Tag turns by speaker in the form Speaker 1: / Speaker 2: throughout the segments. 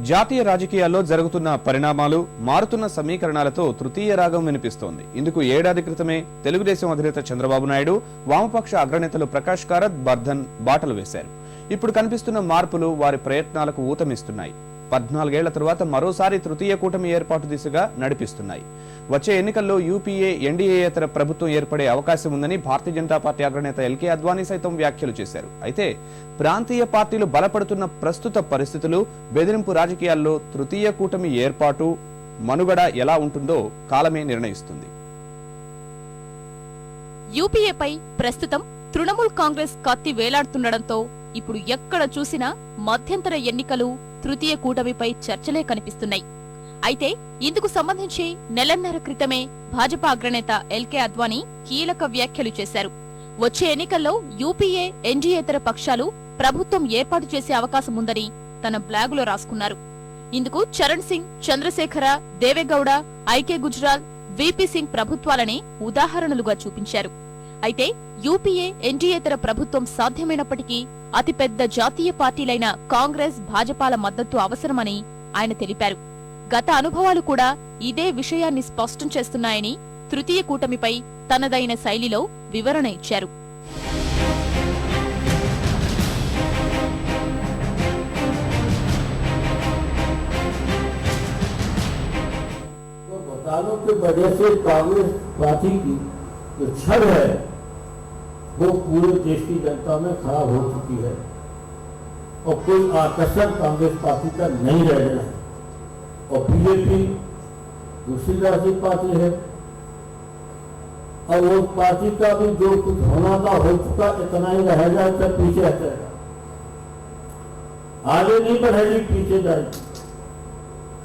Speaker 1: జాతీయ రాజకీయాల్లో జరుగుతున్న పరిణామాలు, మారుతున్న సమీకరణాలతో తృతీయ రాగం వినిపిస్తోంది. ఇందుకు ఏడాది క్రితమే తెలుగుదేశం అధినేత చంద్రబాబు నాయుడు, వామపక్ష అగ్రనేతలు ప్రకాష్ కారత్, బర్ధన్ బాటలు వేశారు. ఇప్పుడు కనిపిస్తున్న మార్పులు వారి ప్రయత్నాలకు ఊతమిస్తున్నాయి. 14 ఏళ్ల తరువాత మరోసారి తృతీయ కూటమి ఏర్పాటు దిశగా నడిపిస్తున్నాయి. వచ్చే ఎన్నికల్లో యూపీఏ, ఎన్డీఏతర ప్రభుత్వం ఏర్పడే అవకాశం ఉందని భారతీయ జనతా పార్టీ అగ్రనేత ఎల్కే అద్వానీ సైతం వ్యాఖ్యలు చేశారు. అయితే ప్రాంతీయ పార్టీలు బలపడుతున్న ప్రస్తుత పరిస్థితులు, బెదిరింపు రాజకీయాల్లో తృతీయ కూటమి ఏర్పాటు మనుగడ ఎలా ఉంటుందో కాలమే నిర్ణయిస్తుంది.
Speaker 2: యూపీఏపై ప్రస్తుతం తృణమూల్ కాంగ్రెస్ కత్తి వేలాడుతుండటంతో ఇప్పుడు ఎక్కడ చూసినా మధ్యంతర ఎన్నికలు, తృతీయ కూటమిపై చర్చలే కనిపిస్తున్నాయి. అయితే ఇందుకు సంబంధించి నెలన్నర క్రితమే భాజపా అగ్రనేత ఎల్కే అద్వానీ కీలక వ్యాఖ్యలు చేశారు. వచ్చే ఎన్నికల్లో యూపీఏ, ఎన్డీఏతర పక్షాలు ప్రభుత్వం ఏర్పాటు చేసే అవకాశం ఉందని తన బ్లాగులో రాసుకున్నారు. ఇందుకు చరణ్ సింగ్, చంద్రశేఖర, దేవేగౌడ, ఐకే గుజ్రాల్, వీపీ సింగ్ ప్రభుత్వాలనే ఉదాహరణలుగా చూపించారు. అయితే యూపీఏ, ఎన్డీఏతర ప్రభుత్వం సాధ్యమైనప్పటికీ అతిపెద్ద జాతీయ పార్టీలైన కాంగ్రెస్, భాజపాల మద్దతు అవసరమని ఆయన తెలిపారు. గత అనుభవాలు కూడా ఇదే విషయాన్ని స్పష్టం చేస్తున్నాయని తృతీయ కూటమిపై తనదైన శైలిలో వివరణ ఇచ్చారు.
Speaker 3: वो पूरे देश की जनता में खराब हो चुकी है और कोई आकर्षण कांग्रेस पार्टी का नहीं रह गया है। और बीजेपी दूसरी राजनीतिक पार्टी है और वो पार्टी का भी जो कुछ होना था हो चुका, इतना ही रह जाए तो पीछे हटेगा, आगे नहीं बढ़ेगी, पीछे जाएगी।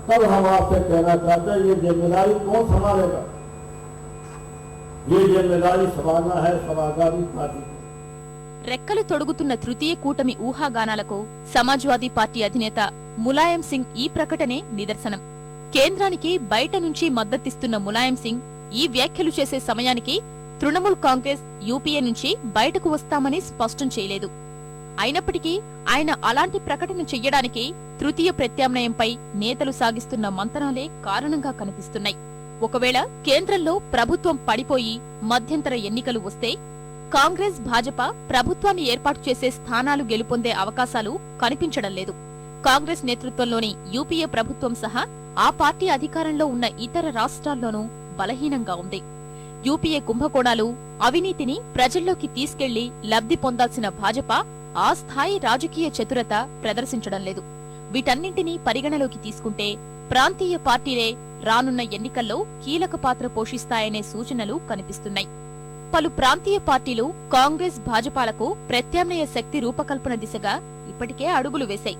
Speaker 3: तब हम आपसे कहना चाहते हैं, ये जिम्मेदारी कौन संभालेगा? ये जिम्मेदारी संभालना है समाजवादी पार्टी।
Speaker 2: రెక్కలు తొడుగుతున్న తృతీయ కూటమి ఊహాగానాలకు సమాజ్వాదీ పార్టీ అధినేత ములాయం సింగ్ ఈ ప్రకటనే నిదర్శనం. కేంద్రానికి బయట నుంచి మద్దతిస్తున్న ములాయం సింగ్ ఈ వ్యాఖ్యలు చేసే సమయానికి తృణమూల్ కాంగ్రెస్ యూపీఏ నుంచి బయటకు వస్తామని స్పష్టం చేయలేదు. అయినప్పటికీ ఆయన అలాంటి ప్రకటన చెయ్యడానికి తృతీయ ప్రత్యామ్నాయంపై నేతలు సాగిస్తున్న మంతనాలే కారణంగా కనిపిస్తున్నాయి. ఒకవేళ కేంద్రంలో ప్రభుత్వం పడిపోయి మధ్యంతర ఎన్నికలు వస్తే కాంగ్రెస్, భాజపా ప్రభుత్వాన్ని ఏర్పాటు చేసే స్థానాలు గెలుపొందే అవకాశాలు కనిపించడం లేదు. కాంగ్రెస్ నేతృత్వంలోని యూపీఏ ప్రభుత్వం సహా ఆ పార్టీ అధికారంలో ఉన్న ఇతర రాష్ట్రాల్లోనూ బలహీనంగా ఉంది. యూపీఏ కుంభకోణాలు, అవినీతిని ప్రజల్లోకి తీసుకెళ్లి లబ్ధి పొందాల్సిన భాజపా ఆ స్థాయి రాజకీయ చతురత ప్రదర్శించడం లేదు. వీటన్నింటినీ పరిగణలోకి తీసుకుంటే ప్రాంతీయ పార్టీలే రానున్న ఎన్నికల్లో కీలక పాత్ర పోషిస్తాయనే సూచనలు కనిపిస్తున్నాయి. పలు ప్రాంతీయ పార్టీలు కాంగ్రెస్, భాజపాలకు ప్రత్యామ్నాయ శక్తి రూపకల్పన దిశగా ఇప్పటికే అడుగులు వేశాయి.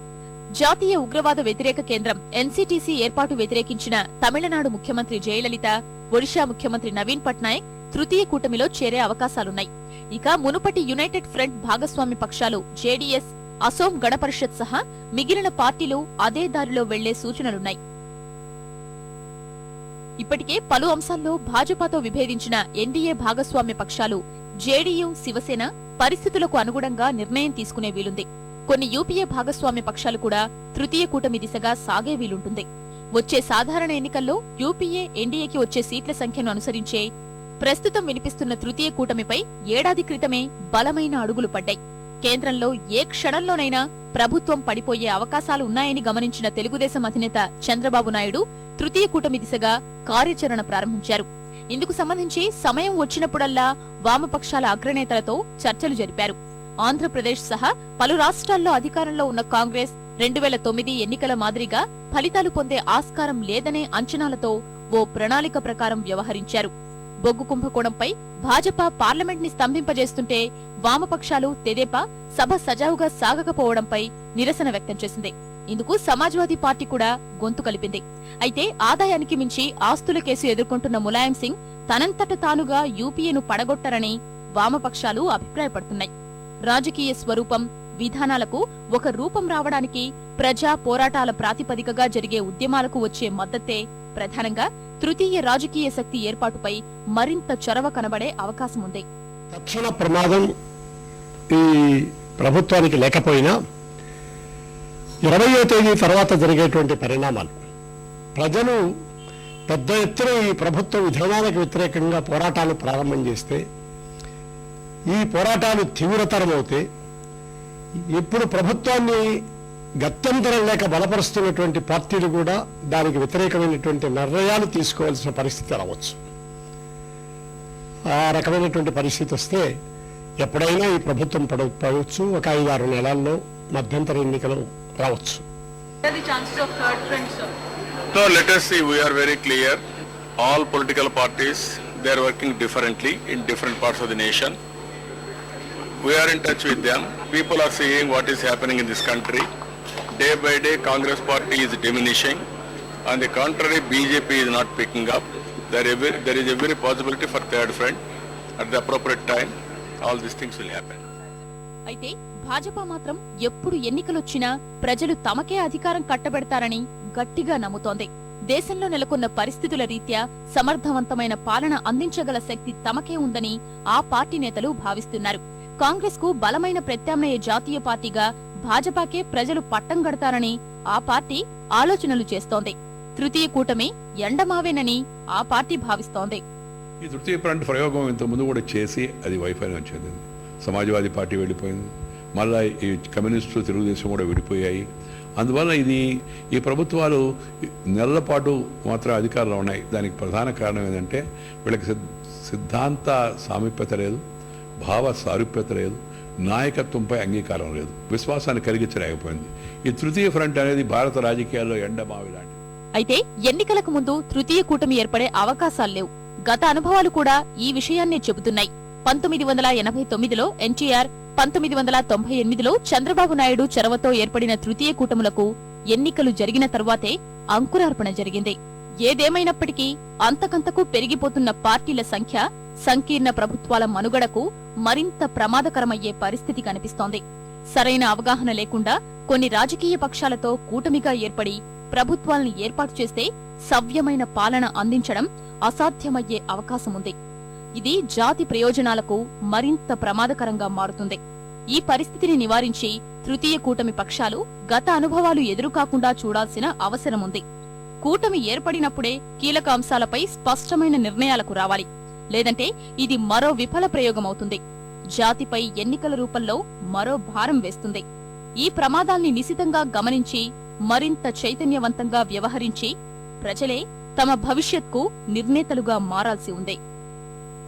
Speaker 2: జాతీయ ఉగ్రవాద వ్యతిరేక కేంద్రం ఎన్సీటీసీ ఏర్పాటు వ్యతిరేకించిన తమిళనాడు ముఖ్యమంత్రి జయలలిత, ఒడిషా ముఖ్యమంత్రి నవీన్ పట్నాయక్ తృతీయ కూటమిలో చేరే అవకాశాలున్నాయి. ఇక మునుపటి యునైటెడ్ ఫ్రంట్ భాగస్వామి పక్షాలు జేడీఎస్, అసోం గణ పరిషత్ సహా మిగిలిన పార్టీలు అదే దారిలో వెళ్లే సూచనలున్నాయి. ఇప్పటికే పలు అంశాల్లో భాజపాతో విభేదించిన ఎన్డీఏ భాగస్వామ్య పక్షాలు జేడీయూ, శివసేన పరిస్థితులకు అనుగుణంగా నిర్ణయం తీసుకునే వీలుంది. కొన్ని యూపీఏ భాగస్వామ్య పక్షాలు కూడా తృతీయ కూటమి దిశగా సాగే వీలుంటుంది. వచ్చే సాధారణ ఎన్నికల్లో యూపీఏ, ఎన్డీఏకి వచ్చే సీట్ల సంఖ్యను అనుసరించే ప్రస్తుతం వినిపిస్తున్న తృతీయ కూటమిపై ఏడాది క్రితమే బలమైన అడుగులు పడ్డాయి. కేంద్రంలో ఏ క్షణంలోనైనా ప్రభుత్వం పడిపోయే అవకాశాలు ఉన్నాయని గమనించిన తెలుగుదేశం అధినేత చంద్రబాబు నాయుడు తృతీయ కూటమి దిశగా కార్యాచరణ ప్రారంభించారు. ఇందుకు సంబంధించి సమయం వచ్చినప్పుడల్లా వామపక్షాల అగ్రనేతలతో చర్చలు జరిపారు. ఆంధ్రప్రదేశ్ సహా పలు రాష్ట్రాల్లో అధికారంలో ఉన్న కాంగ్రెస్ 2009 ఎన్నికల మాదిరిగా ఫలితాలు పొందే ఆస్కారం లేదనే అంచనాలతో ఓ ప్రణాళిక ప్రకారం వ్యవహరించారు. బొగ్గు కుంభకోణంపై భాజపా పార్లమెంట్ ని స్తంభింపజేస్తుంటే వామపక్షాలు, తెదేపా సభ సజావుగా సాగకపోవడంపై నిరసన వ్యక్తం చేసింది. ఇందుకు సమాజ్వాదీ పార్టీ కూడా గొంతు కలిపింది. అయితే ఆదాయానికి మించి ఆస్తుల కేసు ఎదుర్కొంటున్న ములాయం సింగ్ తనంతట తానుగా యూపీఏను పడగొట్టరని వామపక్షాలు అభిప్రాయపడుతున్నాయి. రాజకీయ స్వరూపం, విధానాలకు ఒక రూపం రావడానికి ప్రజా పోరాటాల ప్రాతిపదికగా జరిగే ఉద్యమాలకు వచ్చే మద్దతే ప్రధానంగా తృతీయ రాజకీయ శక్తి ఏర్పాటుపై మరింత చొరవ కనబడే అవకాశం ఉంది.
Speaker 4: తక్షణ ప్రమాదం ఈ ప్రభుత్వానికి లేకపోయినా 20వ తేదీ తర్వాత జరిగేటువంటి పరిణామాలు ప్రజలు పెద్ద ఎత్తున ఈ ప్రభుత్వ విధానాలకు వ్యతిరేకంగా పోరాటాలు ప్రారంభం చేస్తే, ఈ పోరాటాలు తీవ్రతరమవుతే, ఇప్పుడు ప్రభుత్వాన్ని గత్యంతరం లేక బలపరుస్తున్నటువంటి పార్టీలు కూడా దానికి వ్యతిరేకమైనటువంటి నిర్ణయాలు తీసుకోవాల్సిన పరిస్థితి రావచ్చు. ఆ రకమైనటువంటి పరిస్థితి వస్తే ఎప్పుడైనా ఈ ప్రభుత్వం పడవచ్చు. ఒక 5-6 నెలల్లో మధ్యంతర ఎన్నికలు రావచ్చు.
Speaker 5: So let us see, we are very clear. All political parties, they are working differently in different parts of the nation. We are in touch with them. People are seeing what is happening in this country. Day by day, Congress party is diminishing. On the contrary, BJP is not picking up. There is every possibility for third front. At the appropriate time, all these things will happen.
Speaker 2: అయితే భాజపా మాత్రం ఎప్పుడు ఎన్నికలొచ్చినా ప్రజలు తమకే అధికారం కట్టబెడతారని గట్టిగా నమ్ముతోంది. దేశంలో నెలకొన్న పరిస్థితుల రీత్యా సమర్థవంతమైన పాలన అందించగల శక్తి తమకే ఉందని ఆ పార్టీ నేతలు భావిస్తున్నారు. కాంగ్రెస్ కు బలమైన ప్రత్యామ్నాయ జాతీయ పార్టీగా భాజపాకే ప్రజలు పట్టం గడతారని ఆ పార్టీ ఆలోచనలు చేస్తోంది. తృతీయ కూటమి ఎండమావేనని ఆ పార్టీ భావిస్తోంది.
Speaker 6: ఈ తృతీయ ఫ్రంట్ ప్రయోగం ఇంతకుముందు కూడా చేసి అది వైఫల్యం చెందింది. సమాజ్వాదీ పార్టీ వెళ్ళిపోయింది, మళ్ళా ఈ కమ్యూనిస్టు తెలుగుదేశం కూడా విడిపోయాయి. అందువల్ల ఈ ప్రభుత్వాలు నెలల పాటు మాత్రం అధికారంలో ఉన్నాయి. దానికి ప్రధాన కారణం ఏంటంటే వీళ్ళకి సిద్ధాంత సామీప్యత లేదు, భావ సారూప్యత లేదు, నాయకత్వంపై అంగీకారం లేదు, విశ్వాసాన్ని కలిగించలేకపోయింది. ఈ తృతీయ ఫ్రంట్ అనేది భారత రాజకీయాల్లో ఎండమావి లాంటిది.
Speaker 2: అయితే ఎన్నికలకు ముందు తృతీయ కూటమి ఏర్పడే అవకాశాలు లేవు. గత అనుభవాలు కూడా ఈ విషయాన్నే చెబుతున్నాయి. 1989లో ఎన్టీఆర్, 1998లో చంద్రబాబు నాయుడు చొరవతో ఏర్పడిన తృతీయ కూటములకు ఎన్నికలు జరిగిన తరువాతే అంకురార్పణ జరిగింది. ఏదేమైనప్పటికీ అంతకంతకు పెరిగిపోతున్న పార్టీల సంఖ్య సంకీర్ణ ప్రభుత్వాల మనుగడకు మరింత ప్రమాదకరమయ్యే పరిస్థితి కనిపిస్తోంది. సరైన అవగాహన లేకుండా కొన్ని రాజకీయ పక్షాలతో కూటమిగా ఏర్పడి ప్రభుత్వాలను ఏర్పాటు చేస్తే సవ్యమైన పాలన అందించడం అసాధ్యమయ్యే అవకాశముంది. ఇది జాతి ప్రయోజనాలకు మరింత ప్రమాదకరంగా మారుతుంది. ఈ పరిస్థితిని నివారించి తృతీయ కూటమి పక్షాలు గత అనుభవాలు ఎదురుకాకుండా చూడాల్సిన అవసరముంది. కూటమి ఏర్పడినప్పుడే కీలక అంశాలపై స్పష్టమైన నిర్ణయాలకు రావాలి. లేదంటే ఇది మరో విఫల ప్రయోగమవుతుంది. జాతిపై ఎన్నికల రూపంలో మరో భారం వేస్తుంది. ఈ ప్రమాదాల్ని నిశితంగా గమనించి మరింత చైతన్యవంతంగా వ్యవహరించి ప్రజలే తమ భవిష్యత్కు నిర్ణేతలుగా మారాల్సి ఉంది.